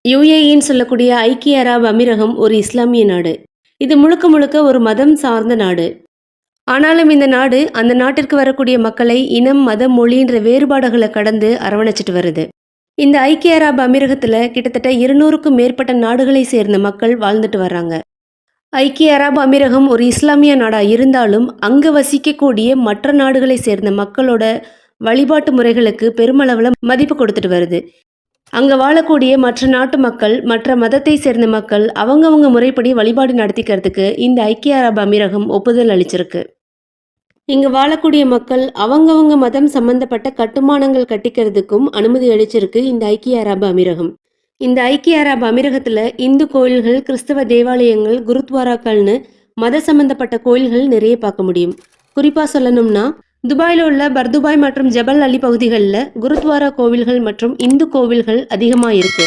யுஏஇன்னு சொல்லக்கூடிய ஐக்கிய அரபு அமீரகம் ஒரு இஸ்லாமிய நாடு. இது முழுக்க முழுக்க ஒரு மதம் சார்ந்த நாடு. ஆனாலும் இந்த நாடு அந்த நாட்டிற்கு வரக்கூடிய மக்களை இனம், மதம், மொழின்ற வேறுபாடுகளை கடந்து அரவணைச்சிட்டு வருது. இந்த ஐக்கிய அரபு அமீரகத்துல கிட்டத்தட்ட 200க்கும் மேற்பட்ட நாடுகளை சேர்ந்த மக்கள் வாழ்ந்துட்டு வர்றாங்க. ஐக்கிய அரபு அமீரகம் ஒரு இஸ்லாமிய நாடா இருந்தாலும் அங்க வசிக்கக்கூடிய மற்ற நாடுகளை சேர்ந்த மக்களோட வழிபாட்டு முறைகளுக்கு பெருமளவுல மதிப்பு கொடுத்துட்டு வருது. அங்க வாழக்கூடிய மற்ற நாட்டு மக்கள், மற்ற மதத்தை சேர்ந்த மக்கள் அவங்கவங்க முறைப்படி வழிபாடு நடத்திக்கிறதுக்கு இந்த ஐக்கிய அரபு அமீரகம் ஒப்புதல் அளிச்சிருக்கு. இங்க வாழக்கூடிய மக்கள் அவங்கவங்க மதம் சம்பந்தப்பட்ட கட்டுமானங்கள் கட்டிக்கிறதுக்கும் அனுமதி அளிச்சிருக்கு இந்த ஐக்கிய அரபு அமீரகம். இந்த ஐக்கிய அரபு அமீரகத்துல இந்து கோயில்கள், கிறிஸ்தவ தேவாலயங்கள், குருத்வாராக்கள்னு மத சம்பந்தப்பட்ட கோயில்கள் நிறைய பார்க்க முடியும். குறிப்பா சொல்லணும்னா துபாயில் உள்ள பர்துபாய் மற்றும் ஜபல் அலி பகுதிகளில் குருத்வாரா கோவில்கள் மற்றும் இந்து கோவில்கள் அதிகமாக இருக்கு.